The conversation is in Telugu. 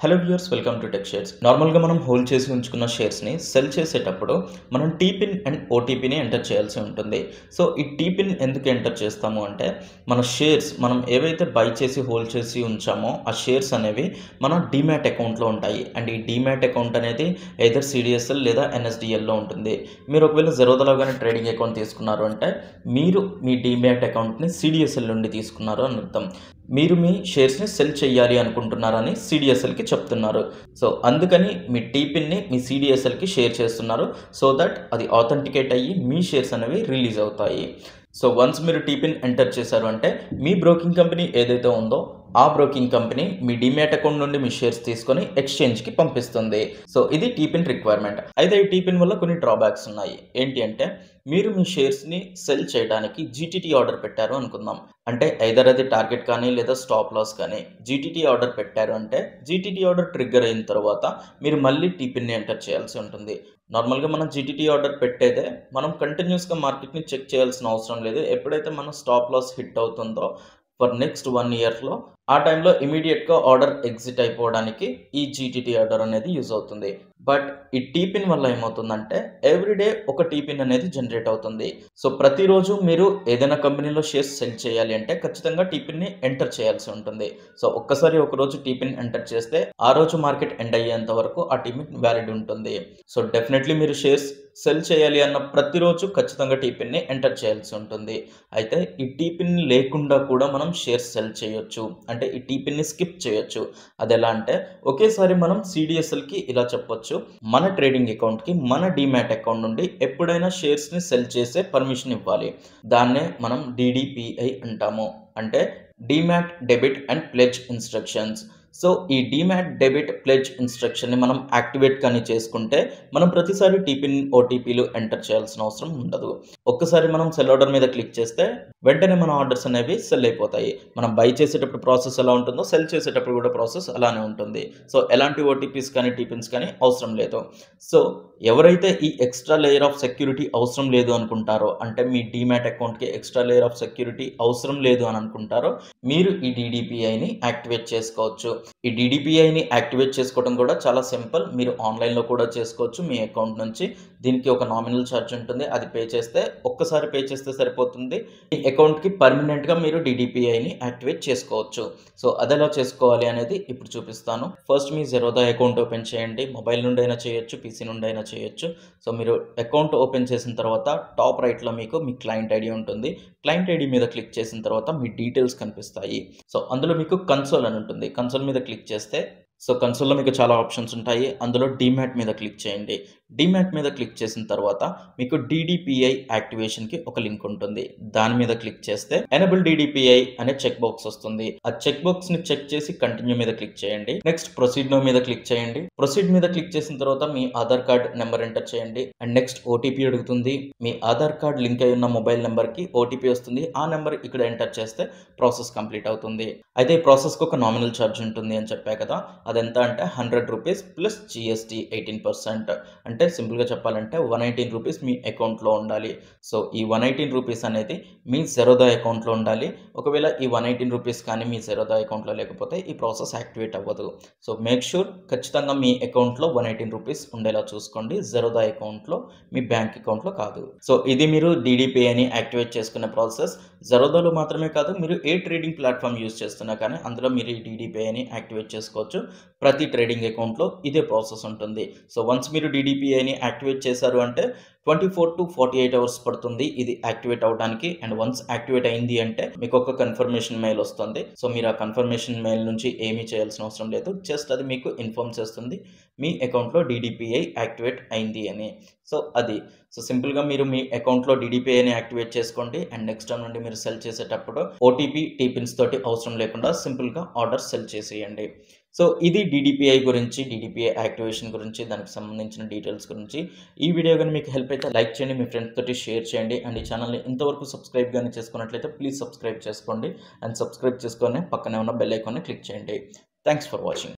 Hello viewers, welcome to tech shares. నార్మల్గా మనం హోల్డ్ చేసి ఉంచుకున్న షేర్స్ని సెల్ చేసేటప్పుడు మనం టీపిన్ అండ్ ఓటీపీని ఎంటర్ చేయాల్సి ఉంటుంది. సో ఈ టీపిన్ ఎందుకు ఎంటర్ చేస్తాము అంటే, మన షేర్స్ మనం ఏవైతే బై చేసి హోల్డ్ చేసి ఉంచామో ఆ షేర్స్ అనేవి మన డీమ్యాట్ అకౌంట్లో ఉంటాయి. అండ్ ఈ డీమ్యాట్ అకౌంట్ అనేది ఎయిదర్ సిడిఎస్ఎల్ లేదా ఎన్ఎస్డిఎల్లో ఉంటుంది. మీరు ఒకవేళ జెరోదాలో కానీ ట్రేడింగ్ అకౌంట్ తీసుకున్నారు అంటే మీరు మీ డీమ్యాట్ అకౌంట్ని సిడిఎస్ఎల్ నుండి తీసుకున్నారు అని అర్థం. మీరు మీ షేర్స్ని సెల్ చేయాలి అనుకుంటున్నారని సిడిఎస్ఎల్కి చెప్తున్నారు. సో అందుకని మీ టీపిన్ని మీ సిడిఎస్ఎల్కి షేర్ చేస్తున్నారు. సో దట్ అది ఆథెంటికేట్ అయ్యి మీ షేర్స్ అనేవి రిలీజ్ అవుతాయి. సో వన్స్ మీరు టీపిన్ ఎంటర్ చేశారు అంటే మీ బ్రోకింగ్ కంపెనీ ఏదైతే ఉందో ఆ బ్రోకింగ్ కంపెనీ మీ డీమ్యాట్ అకౌంట్ నుండి మీ షేర్స్ తీసుకొని ఎక్స్చేంజ్కి పంపిస్తుంది. సో ఇది టీపిన్ రిక్వైర్మెంట్. అయితే ఈ టీపిన్ వల్ల కొన్ని డ్రాబ్యాక్స్ ఉన్నాయి. ఏంటి అంటే, మీరు మీ షేర్స్ని సెల్ చేయడానికి జీటీటీ ఆర్డర్ పెట్టారు అనుకుందాం. అంటే ఐదర్ అది టార్గెట్ కానీ లేదా స్టాప్ లాస్ కానీ జీటీటీ ఆర్డర్ పెట్టారు అంటే జీటీటీ ఆర్డర్ ట్రిగ్గర్ అయిన తర్వాత మీరు మళ్ళీ టీపిన్ని ఎంటర్ చేయాల్సి ఉంటుంది. నార్మల్గా మనం జీటీటీ ఆర్డర్ పెట్టేదే మనం కంటిన్యూస్గా మార్కెట్ని చెక్ చేయాల్సిన అవసరం లేదు. ఎప్పుడైతే మనం స్టాప్ లాస్ హిట్ అవుతుందో ఫర్ నెక్స్ట్ 1 ఇయర్లో ఆ టైంలో ఇమీడియట్గా ఆర్డర్ ఎగ్జిట్ అయిపోవడానికి ఈ జీటీటీ ఆర్డర్ అనేది యూజ్ అవుతుంది. బట్ ఈ టీపిన్ వల్ల ఏమవుతుందంటే ఎవ్రీడే ఒక టీపిన్ అనేది జనరేట్ అవుతుంది. సో ప్రతిరోజు మీరు ఏదైనా కంపెనీలో షేర్స్ సెల్ చేయాలి అంటే ఖచ్చితంగా టీపిన్ని ఎంటర్ చేయాల్సి ఉంటుంది. సో ఒక్కసారి ఒకరోజు టీపిన్ ఎంటర్ చేస్తే ఆ రోజు మార్కెట్ ఎండ్ అయ్యేంత వరకు ఆ టీపిన్ వ్యాలిడ్ ఉంటుంది. సో డెఫినెట్లీ మీరు షేర్స్ సెల్ చేయాలి అన్న ప్రతిరోజు ఖచ్చితంగా టీపిన్ని ఎంటర్ చేయాల్సి ఉంటుంది. అయితే ఈ టీపిన్ లేకుండా కూడా మనం షేర్స్ సెల్ చేయొచ్చు. అంటే ఈ టీపిన్ని స్కిప్ చేయొచ్చు. అది ఎలా అంటే, ఒకేసారి మనం సిడిఎస్ఎల్కి ఇలా చెప్పొచ్చు, మన ట్రేడింగ్ అకౌంట్కి మన డీమ్యాట్ అకౌంట్ నుండి ఎప్పుడైనా షేర్స్ని సెల్ చేసే పర్మిషన్ ఇవ్వాలి. దాన్నే మనం డిడిపిఐ అంటాము. అంటే demat debit and pledge instructions. So ఈ డీమ్యాట్ డెబిట్ ప్లెడ్జ్ ఇన్స్ట్రక్షన్ని మనం యాక్టివేట్ కానీ చేసుకుంటే మనం ప్రతిసారి టీపిన్ ఓటీపీలు ఎంటర్ చేయాల్సిన అవసరం ఉండదు. ఒక్కసారి మనం సెల్ ఆర్డర్ మీద క్లిక్ చేస్తే వెంటనే మన ఆర్డర్స్ అనేవి సెల్ అయిపోతాయి. మనం బై చేసేటప్పుడు ప్రాసెస్ ఎలా ఉంటుందో సెల్ చేసేటప్పుడు కూడా ప్రాసెస్ అలానే ఉంటుంది. సో ఎలాంటి ఓటీపీస్ కానీ టీపిన్స్ కానీ అవసరం లేదు. సో ఎవరైతే ఈ ఎక్స్ట్రా లేయర్ ఆఫ్ సెక్యూరిటీ అవసరం లేదు అనుకుంటారో, అంటే మీ డీమ్యాట్ అకౌంట్కి ఎక్స్ట్రా లేయర్ ఆఫ్ సెక్యూరిటీ అవసరం లేదు అని అనుకుంటారో మీరు ఈ డిడిపిఐని యాక్టివేట్ చేసుకోవచ్చు. ఈ డిడిపిఐని యాక్టివేట్ చేసుకోవడం కూడా చాలా సింపుల్. మీరు ఆన్లైన్లో కూడా చేసుకోవచ్చు మీ అకౌంట్ నుంచి. దీనికి ఒక నామినల్ ఛార్జ్ ఉంటుంది. అది పే చేస్తే ఒక్కసారి పే చేస్తే సరిపోతుంది. ఈ అకౌంట్కి పర్మనెంట్గా మీరు డిడిపిఐని యాక్టివేట్ చేసుకోవచ్చు. సో అది ఎలా చేసుకోవాలి అనేది ఇప్పుడు చూపిస్తాను. ఫస్ట్ మీ జెరోదా అకౌంట్ ఓపెన్ చేయండి. మొబైల్ నుండి అయినా చేయొచ్చు, పీసీ నుండి అయినా చేయొచ్చు. సో మీరు అకౌంట్ ఓపెన్ చేసిన తర్వాత టాప్ రైట్లో మీకు మీ క్లయింట్ ఐడి ఉంటుంది. క్లయింట్ ఐడి మీద క్లిక్ చేసిన తర్వాత మీ డీటెయిల్స్ కనిపిస్తాయి. సో అందులో మీకు కన్సోల్ అని ఉంటుంది. కన్సోల్ మీద క్లిక్ చేస్తే కన్సోల్లో మీకు చాలా ఆప్షన్స్ ఉంటాయి. అందులో డీమ్యాట్ మీద క్లిక్ చేయండి. డీమ్యాట్ మీద క్లిక్ చేసిన తర్వాత మీకు డిడిపిఐ యాక్టివేషన్కి ఒక లింక్ ఉంటుంది. దాని మీద క్లిక్ చేస్తే ఎనేబుల్ డిడిపిఐ అనే చెక్ బాక్స్ వస్తుంది. ఆ చెక్ బాక్స్ ని చెక్ చేసి కంటిన్యూ మీద క్లిక్ చేయండి. నెక్స్ట్ ప్రొసీడ్ నో మీద క్లిక్ చేయండి. ప్రొసీడ్ మీద క్లిక్ చేసిన తర్వాత మీ ఆధార్ కార్డ్ నెంబర్ ఎంటర్ చేయండి. అండ్ నెక్స్ట్ ఓటీపీ అడుగుతుంది. మీ ఆధార్ కార్డ్ లింక్ అయి ఉన్న మొబైల్ నెంబర్కి ఓటీపీ వస్తుంది. ఆ నెంబర్ ఇక్కడ ఎంటర్ చేస్తే ప్రాసెస్ కంప్లీట్ అవుతుంది. అయితే ఈ ప్రాసెస్కి ఒక నామినల్ ఛార్జ్ ఉంటుంది అని చెప్పా కదా, అదెంత అంటే 100 రూపీస్ ప్లస్ జిఎస్టీ 18%. అంటే సింపుల్గా చెప్పాలంటే 118 రూపీస్ మీ అకౌంట్లో ఉండాలి. సో ఈ 118 రూపీస్ అనేది మీ జెరోదా అకౌంట్లో ఉండాలి. ఒకవేళ ఈ 118 రూపీస్ కానీ మీ జెరోదా అకౌంట్లో లేకపోతే ఈ ప్రాసెస్ యాక్టివేట్ అవ్వదు. సో మేక్ షూర్ ఖచ్చితంగా మీ అకౌంట్లో 118 రూపీస్ ఉండేలా చూసుకోండి. జెరోదా అకౌంట్లో, మీ బ్యాంక్ అకౌంట్లో కాదు. సో ఇది మీరు డిడిపిఐని యాక్టివేట్ చేసుకునే ప్రాసెస్. జెరోదాలో మాత్రమే కాదు, మీరు ఏ ట్రేడింగ్ ప్లాట్ఫామ్ యూజ్ చేస్తున్నా కానీ అందులో మీరు ఈ డిడిపిఐని యాక్టివేట్ చేసుకోవచ్చు. ప్రతి ట్రేడింగ్ అకౌంట్లో ఇదే ప్రాసెస్ ఉంటుంది. సో వన్స్ మీరు డిడిపిఐని యాక్టివేట్ చేశారు అంటే 24 to 48 అవర్స్ పడుతుంది ఇది యాక్టివేట్ అవడానికి. అండ్ వన్స్ యాక్టివేట్ అయింది అంటే మీకు ఒక కన్ఫర్మేషన్ మెయిల్ వస్తుంది. సో మీరు ఆ కన్ఫర్మేషన్ మెయిల్ నుంచి ఏమీ చేయాల్సిన అవసరం లేదు. జస్ట్ అది మీకు ఇన్ఫార్మ్ చేస్తుంది మీ అకౌంట్లో డిడిపిఐ యాక్టివేట్ అయింది అని. సో అది సింపుల్గా మీరు మీ అకౌంట్లో డిడిపిఐని యాక్టివేట్ చేసుకోండి. అండ్ నెక్స్ట్ టైం నుండి మీరు సెల్ చేసేటప్పుడు ఓటీపీ టీపిన్స్ తోటి అవసరం లేకుండా సింపుల్గా ఆర్డర్ సెల్ చేసేయండి. సో ఇది డిడిపిఐ గురించి, డిడిపిఐ యాక్టివేషన్ గురించి, దానికి సంబంధించిన డీటెయిల్స్ గురించి. ఈ వీడియో కానీ మీకు హెల్ప్ అయితే లైక్ చేయండి, మీ ఫ్రెండ్స్ తోటి షేర్ చేయండి. అండ్ ఈ ఛానల్ని ఇంతవరకు సబ్స్క్రైబ్ కానీ చేసుకున్నట్లయితే ప్లీజ్ సబ్స్క్రైబ్ చేసుకోండి. అండ్ సబ్స్క్రైబ్ చేసుకొని పక్కనే ఉన్న బెల్ ఐకాన్ని క్లిక్ చేయండి. Thanks for watching.